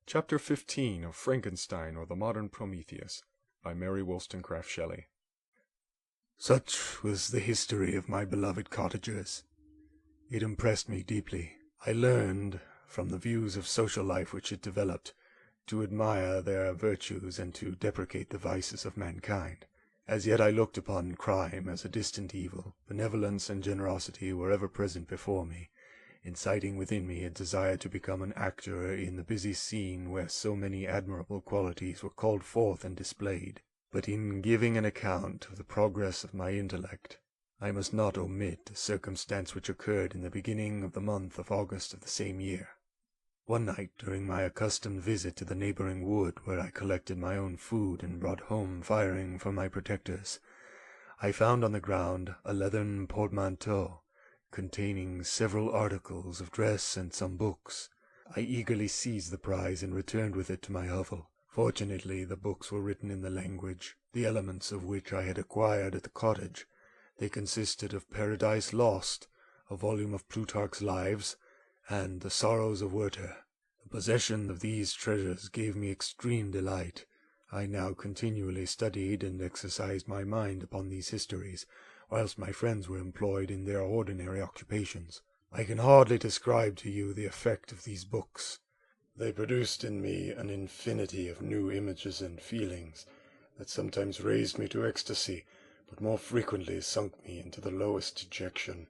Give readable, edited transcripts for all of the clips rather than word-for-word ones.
Chapter 15 of Frankenstein or the Modern Prometheus by Mary Shelley. Such was the history of my beloved cottagers. It impressed me deeply. I learned, from the views of social life which it developed, to admire their virtues and to deprecate the vices of mankind. As yet I looked upon crime as a distant evil. Benevolence and generosity were ever present before me, inciting within me a desire to become an actor in the busy scene where so many admirable qualities were called forth and displayed. But in giving an account of the progress of my intellect, I must not omit a circumstance which occurred in the beginning of the month of August of the same year. One night, during my accustomed visit to the neighboring wood, where I collected my own food and brought home firing for my protectors, I found on the ground a leathern portmanteau, containing several articles of dress and some books. I eagerly seized the prize and returned with it to my hovel. Fortunately, the books were written in the language, the elements of which I had acquired at the cottage. They consisted of Paradise Lost, a volume of Plutarch's Lives, and The Sorrows of Werther. The possession of these treasures gave me extreme delight. I now continually studied and exercised my mind upon these histories, whilst my friends were employed in their ordinary occupations. I can hardly describe to you the effect of these books. They produced in me an infinity of new images and feelings that sometimes raised me to ecstasy, but more frequently sunk me into the lowest dejection.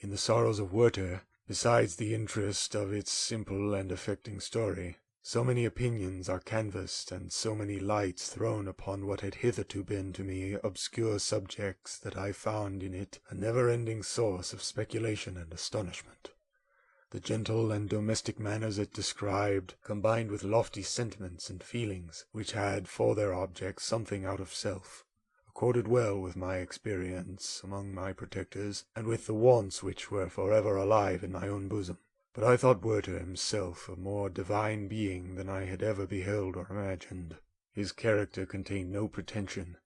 In The Sorrows of Werther, besides the interest of its simple and affecting story, so many opinions are canvassed and so many lights thrown upon what had hitherto been to me obscure subjects that I found in it a never-ending source of speculation and astonishment. The gentle and domestic manners it described, combined with lofty sentiments and feelings which had for their object something out of self, accorded well with my experience among my protectors, and with the wants which were forever alive in my own bosom. But I thought Werther himself a more divine being than I had ever beheld or imagined. His character contained no pretension,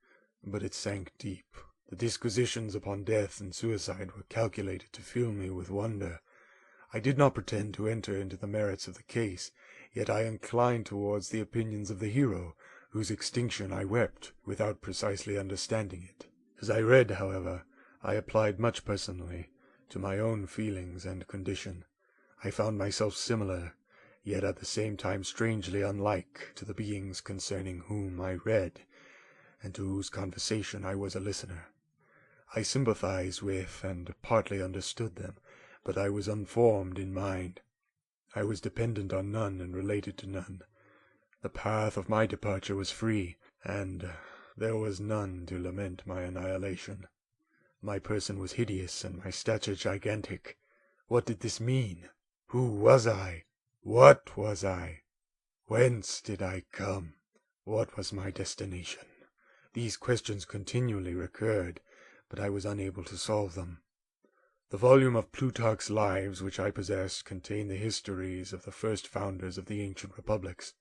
but it sank deep. The disquisitions upon death and suicide were calculated to fill me with wonder. I did not pretend to enter into the merits of the case, yet I inclined towards the opinions of the hero, whose extinction I wept, without precisely understanding it. As I read, however, I applied much personally to my own feelings and condition. I found myself similar, yet at the same time strangely unlike, to the beings concerning whom I read, and to whose conversation I was a listener. I sympathized with and partly understood them, but I was unformed in mind. I was dependent on none and related to none. The path of my departure was free, and there was none to lament my annihilation. My person was hideous and my stature gigantic. What did this mean? Who was I? What was I? Whence did I come? What was my destination? These questions continually recurred, but I was unable to solve them. The volume of Plutarch's Lives which I possessed contained the histories of the first founders of the ancient republics.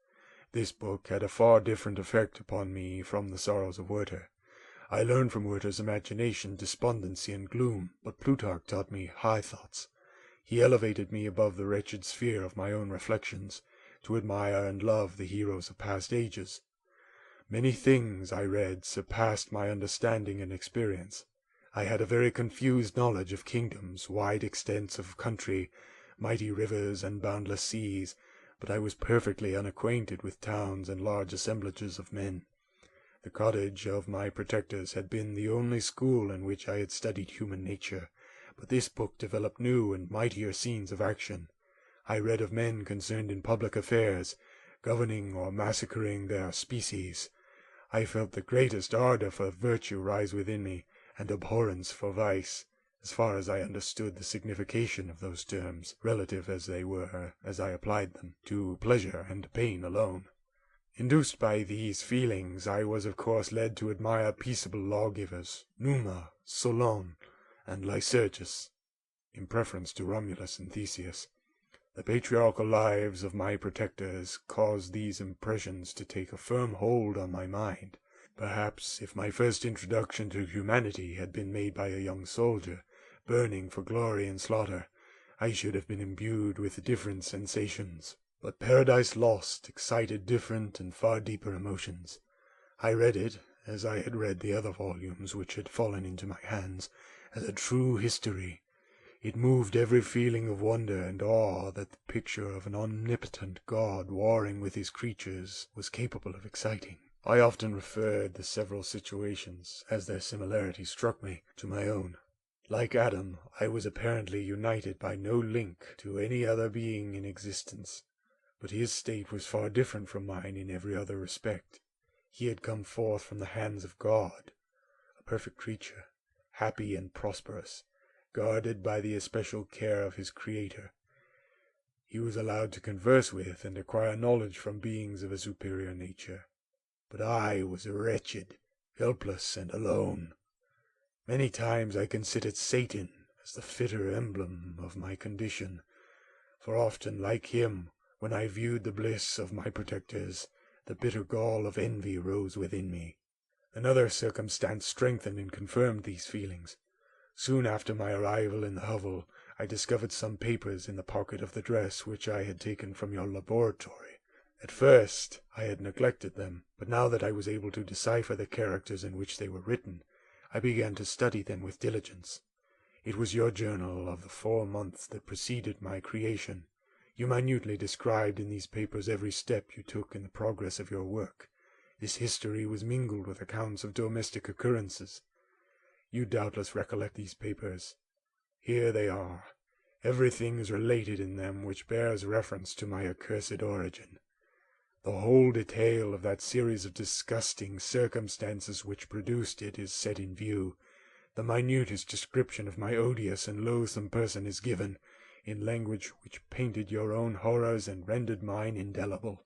This book had a far different effect upon me from The Sorrows of Werther. I learned from Werther's imagination despondency and gloom, but Plutarch taught me high thoughts. He elevated me above the wretched sphere of my own reflections, to admire and love the heroes of past ages. Many things, I read, surpassed my understanding and experience. I had a very confused knowledge of kingdoms, wide extents of country, mighty rivers, and boundless seas, but I was perfectly unacquainted with towns and large assemblages of men. The cottage of my protectors had been the only school in which I had studied human nature, but this book developed new and mightier scenes of action. I read of men concerned in public affairs, governing or massacring their species. I felt the greatest ardor for virtue rise within me, and abhorrence for vice, as far as I understood the signification of those terms, relative as they were, as I applied them, to pleasure and pain alone. Induced by these feelings, I was of course led to admire peaceable lawgivers, Numa, Solon, and Lycurgus, in preference to Romulus and Theseus. The patriarchal lives of my protectors caused these impressions to take a firm hold on my mind. Perhaps, if my first introduction to humanity had been made by a young soldier, burning for glory and slaughter, I should have been imbued with different sensations. But Paradise Lost excited different and far deeper emotions. I read it, as I had read the other volumes which had fallen into my hands, as a true history. It moved every feeling of wonder and awe that the picture of an omnipotent God warring with his creatures was capable of exciting. I often referred the several situations, as their similarity struck me, to my own. Like Adam, I was apparently united by no link to any other being in existence, but his state was far different from mine in every other respect. He had come forth from the hands of God, a perfect creature, happy and prosperous, guarded by the especial care of his Creator. He was allowed to converse with and acquire knowledge from beings of a superior nature. But I was wretched, helpless, and alone. Many times I considered Satan as the fitter emblem of my condition, for often, like him, when I viewed the bliss of my protectors, the bitter gall of envy rose within me. Another circumstance strengthened and confirmed these feelings. Soon after my arrival in the hovel, I discovered some papers in the pocket of the dress which I had taken from your laboratory. At first I had neglected them, but now that I was able to decipher the characters in which they were written, I began to study them with diligence. It was your journal of the 4 months that preceded my creation. You minutely described in these papers every step you took in the progress of your work. This history was mingled with accounts of domestic occurrences. You doubtless recollect these papers. Here they are. Everything is related in them which bears reference to my accursed origin. The whole detail of that series of disgusting circumstances which produced it is set in view. The minutest description of my odious and loathsome person is given, in language which painted your own horrors and rendered mine indelible.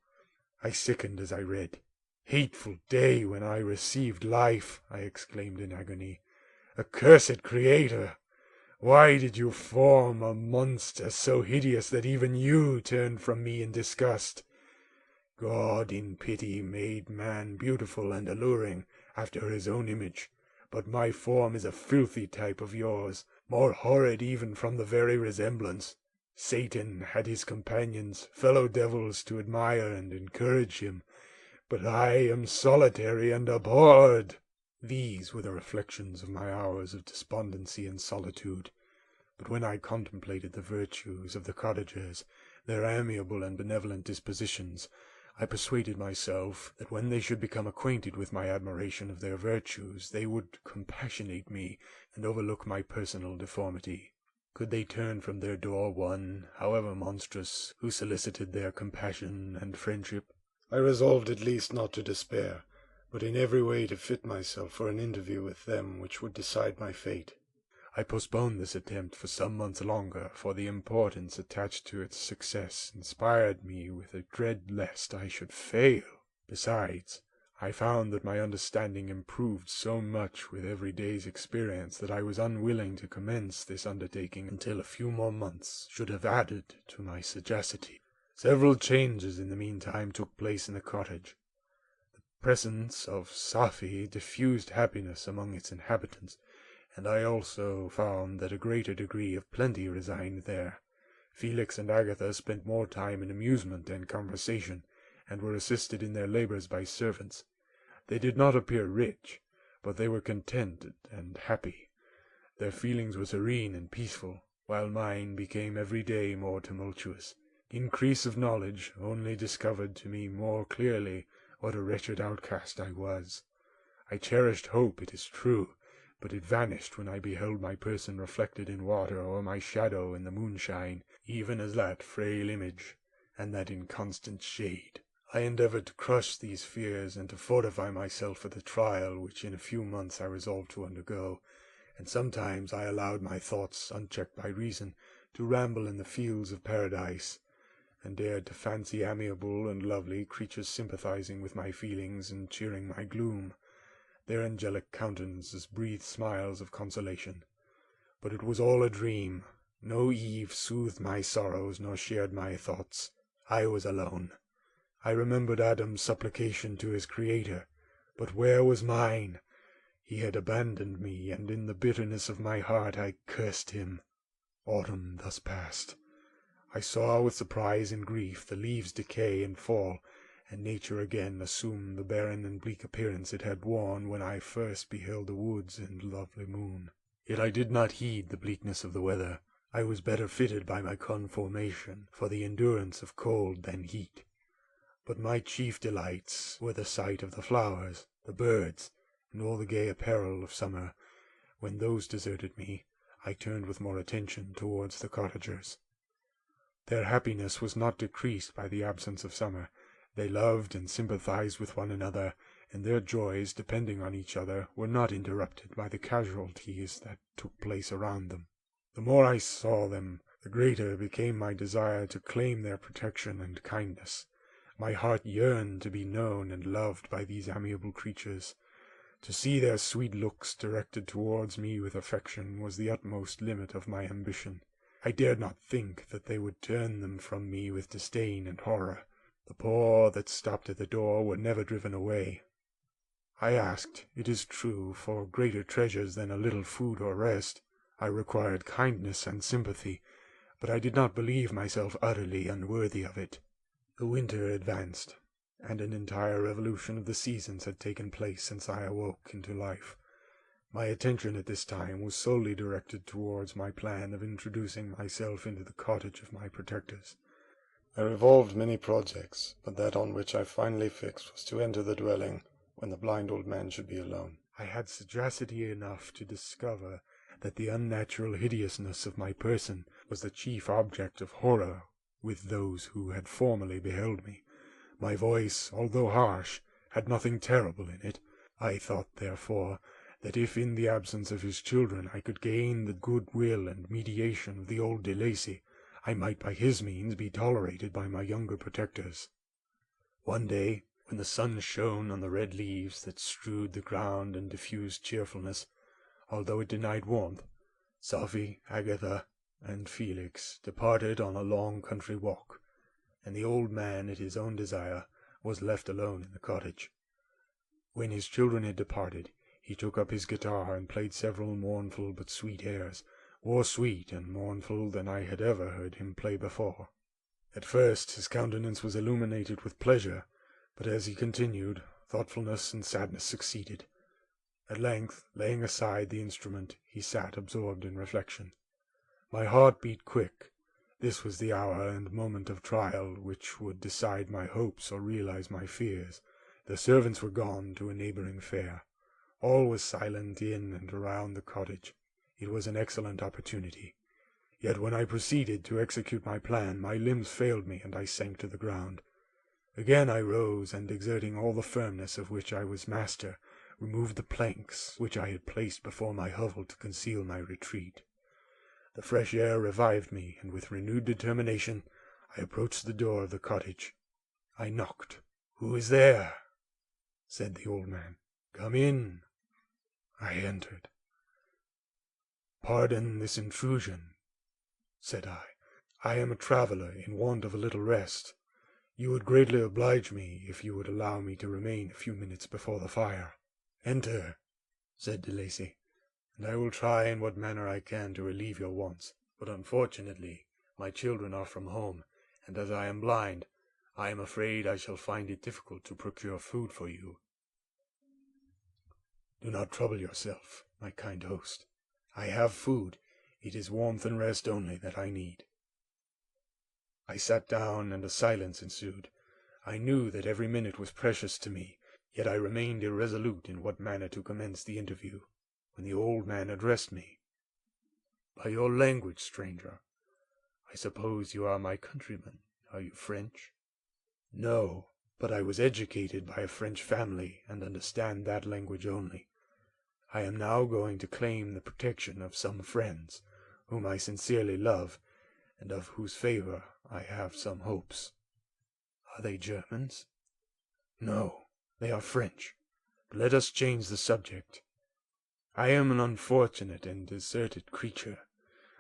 I sickened as I read. "Hateful day when I received life!" I exclaimed in agony. "Accursed Creator! Why did you form a monster so hideous that even you turned from me in disgust? God in pity made man beautiful and alluring after his own image, but my form is a filthy type of yours, more horrid even from the very resemblance. Satan had his companions, fellow devils, to admire and encourage him, but I am solitary and abhorred." These were the reflections of my hours of despondency and solitude. But when I contemplated the virtues of the cottagers, their amiable and benevolent dispositions, I persuaded myself that when they should become acquainted with my admiration of their virtues, they would compassionate me and overlook my personal deformity. Could they turn from their door one, however monstrous, who solicited their compassion and friendship? I resolved at least not to despair, but in every way to fit myself for an interview with them which would decide my fate. I postponed this attempt for some months longer, for the importance attached to its success inspired me with a dread lest I should fail. Besides, I found that my understanding improved so much with every day's experience that I was unwilling to commence this undertaking until a few more months should have added to my sagacity. Several changes in the meantime took place in the cottage. The presence of Safie diffused happiness among its inhabitants, and I also found that a greater degree of plenty resigned there. Felix and Agatha spent more time in amusement and conversation, and were assisted in their labors by servants. They did not appear rich, but they were contented and happy. Their feelings were serene and peaceful, while mine became every day more tumultuous. Increase of knowledge only discovered to me more clearly what a wretched outcast I was. I cherished hope, it is true, but it vanished when I beheld my person reflected in water or my shadow in the moonshine, even as that frail image, and that inconstant shade. I endeavored to crush these fears and to fortify myself for the trial which in a few months I resolved to undergo, and sometimes I allowed my thoughts, unchecked by reason, to ramble in the fields of paradise, and dared to fancy amiable and lovely creatures sympathizing with my feelings and cheering my gloom. Their angelic countenances breathed smiles of consolation. But it was all a dream. No Eve soothed my sorrows nor shared my thoughts. I was alone. I remembered Adam's supplication to his Creator, but where was mine? He had abandoned me, and in the bitterness of my heart I cursed him. Autumn thus passed. I saw with surprise and grief the leaves decay and fall, and nature again assume the barren and bleak appearance it had worn when I first beheld the woods and lovely moon. Yet I did not heed the bleakness of the weather. I was better fitted by my conformation for the endurance of cold than heat. But my chief delights were the sight of the flowers, the birds, and all the gay apparel of summer. When those deserted me, I turned with more attention towards the cottagers. Their happiness was not decreased by the absence of summer. They loved and sympathized with one another, and their joys, depending on each other, were not interrupted by the casualties that took place around them. The more I saw them, the greater became my desire to claim their protection and kindness. My heart yearned to be known and loved by these amiable creatures. To see their sweet looks directed towards me with affection was the utmost limit of my ambition. I dared not think that they would turn them from me with disdain and horror. The poor that stopped at the door were never driven away. I asked, it is true, for greater treasures than a little food or rest. I required kindness and sympathy, but I did not believe myself utterly unworthy of it. The winter advanced, and an entire revolution of the seasons had taken place since I awoke into life. My attention at this time was solely directed towards my plan of introducing myself into the cottage of my protectors. I revolved many projects, but that on which I finally fixed was to enter the dwelling when the blind old man should be alone. I had sagacity enough to discover that the unnatural hideousness of my person was the chief object of horror with those who had formerly beheld me. My voice, although harsh, had nothing terrible in it. I thought, therefore, that if in the absence of his children I could gain the good will and mediation of the old de Lacy, I might by his means be tolerated by my younger protectors. One day, when the sun shone on the red leaves that strewed the ground and diffused cheerfulness, although it denied warmth, Sophie, Agatha, and Felix departed on a long country walk, and the old man, at his own desire, was left alone in the cottage. When his children had departed, he took up his guitar and played several mournful but sweet airs, more sweet and mournful than I had ever heard him play before. At first his countenance was illuminated with pleasure, but as he continued, thoughtfulness and sadness succeeded. At length, laying aside the instrument, he sat absorbed in reflection. My heart beat quick. This was the hour and moment of trial which would decide my hopes or realize my fears. The servants were gone to a neighboring fair. All was silent in and around the cottage. It was an excellent opportunity. Yet when I proceeded to execute my plan, my limbs failed me, and I sank to the ground. Again I rose, and exerting all the firmness of which I was master, removed the planks which I had placed before my hovel to conceal my retreat. The fresh air revived me, and with renewed determination I approached the door of the cottage. I knocked. "Who is there?" said the old man. "Come in." I entered. "Pardon this intrusion," said I. "I am a traveller in want of a little rest. You would greatly oblige me if you would allow me to remain a few minutes before the fire." "Enter," said de Lacy, "and I will try in what manner I can to relieve your wants. But unfortunately my children are from home, and as I am blind, I am afraid I shall find it difficult to procure food for you." "Do not trouble yourself, my kind host. I have food. It is warmth and rest only that I need." I sat down, and a silence ensued. I knew that every minute was precious to me, yet I remained irresolute in what manner to commence the interview, when the old man addressed me. "By your language, stranger, I suppose you are my countrymen. Are you French?" "No, but I was educated by a French family, and understand that language only. I am now going to claim the protection of some friends, whom I sincerely love, and of whose favor I have some hopes." "Are they Germans?" "No, they are French. But let us change the subject. I am an unfortunate and deserted creature.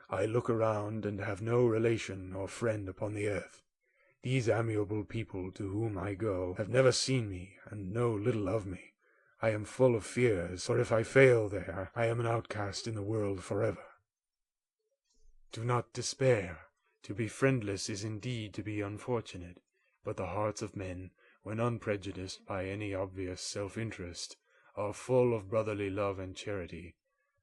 I look around and have no relation or friend upon the earth. These amiable people to whom I go have never seen me and know little of me. I am full of fears, for if I fail there, I am an outcast in the world forever." "Do not despair. To be friendless is indeed to be unfortunate, but the hearts of men, when unprejudiced by any obvious self-interest, are full of brotherly love and charity.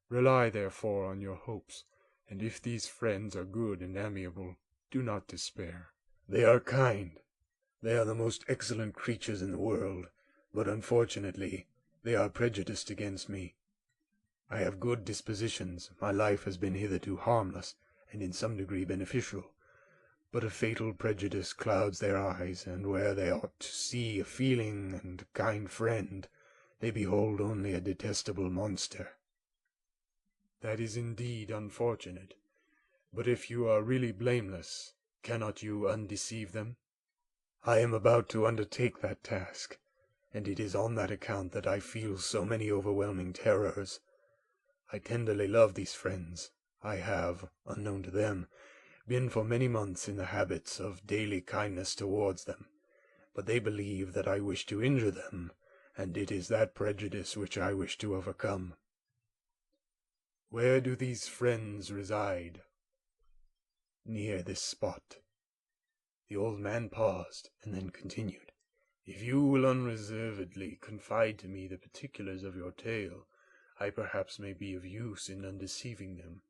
Rely therefore on your hopes, and if these friends are good and amiable, do not despair. They are kind. They are the most excellent creatures in the world, but unfortunately they are prejudiced against me. I have good dispositions, my life has been hitherto harmless, and in some degree beneficial, but a fatal prejudice clouds their eyes, and where they ought to see a feeling and a kind friend, they behold only a detestable monster. That is indeed unfortunate, but if you are really blameless, cannot you undeceive them? I am about to undertake that task, and it is on that account that I feel so many overwhelming terrors. I tenderly love these friends. I have, unknown to them, been for many months in the habits of daily kindness towards them, but they believe that I wish to injure them, and it is that prejudice which I wish to overcome. Where do these friends reside? Near this spot. The old man paused, and then continued. If you will unreservedly confide to me the particulars of your tale, I perhaps may be of use in undeceiving them.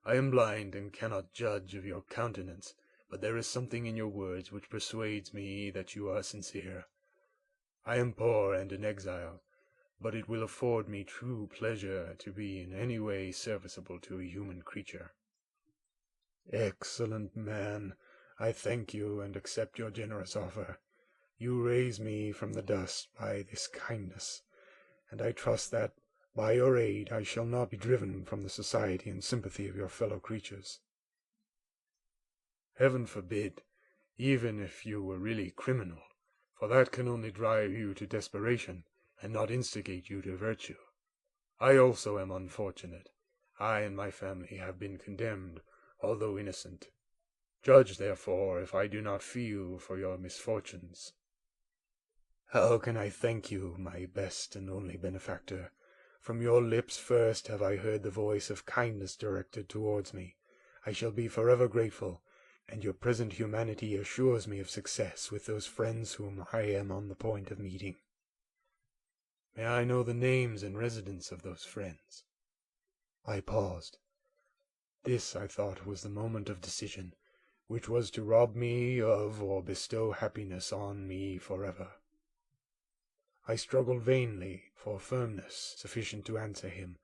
I am blind and cannot judge of your countenance, but there is something in your words which persuades me that you are sincere. I am poor and an exile, but it will afford me true pleasure to be in any way serviceable to a human creature. Excellent man, I thank you and accept your generous offer. You raise me from the dust by this kindness, and I trust that, by your aid, I shall not be driven from the society and sympathy of your fellow creatures. Heaven forbid, even if you were really criminal, for that can only drive you to desperation, and not instigate you to virtue. I also am unfortunate. I and my family have been condemned, although innocent. Judge, therefore, if I do not feel for your misfortunes. How can I thank you, my best and only benefactor? From your lips first have I heard the voice of kindness directed towards me. I shall be forever grateful, and your present humanity assures me of success with those friends whom I am on the point of meeting. May I know the names and residence of those friends? I paused. This, I thought, was the moment of decision, which was to rob me of or bestow happiness on me forever. I struggled vainly for firmness sufficient to answer him,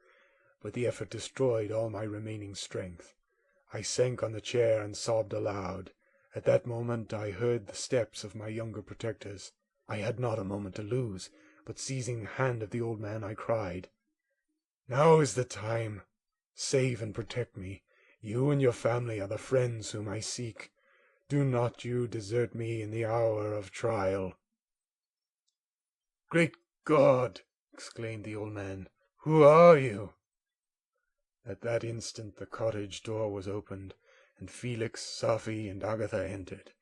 but the effort destroyed all my remaining strength. I sank on the chair and sobbed aloud. At that moment I heard the steps of my younger protectors. I had not a moment to lose, but seizing the hand of the old man, I cried, "Now is the time. Save and protect me. You and your family are the friends whom I seek. Do not you desert me in the hour of trial." "Great God!" exclaimed the old man. "Who are you?" At that instant the cottage door was opened, and Felix, Safie, and Agatha entered.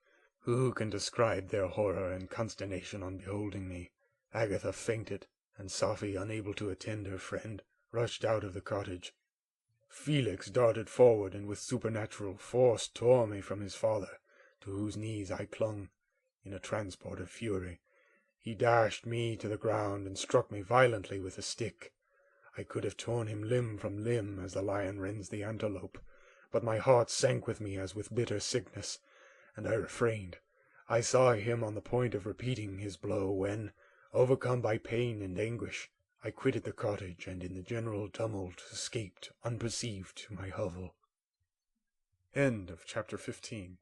Who can describe their horror and consternation on beholding me? Agatha fainted, and Safie, unable to attend her friend, rushed out of the cottage. Felix darted forward, and with supernatural force tore me from his father, to whose knees I clung, in a transport of fury. He dashed me to the ground, and struck me violently with a stick. I could have torn him limb from limb, as the lion rends the antelope, but my heart sank with me as with bitter sickness, and I refrained. I saw him on the point of repeating his blow, when, overcome by pain and anguish, I quitted the cottage, and in the general tumult escaped unperceived to my hovel. End of chapter 15.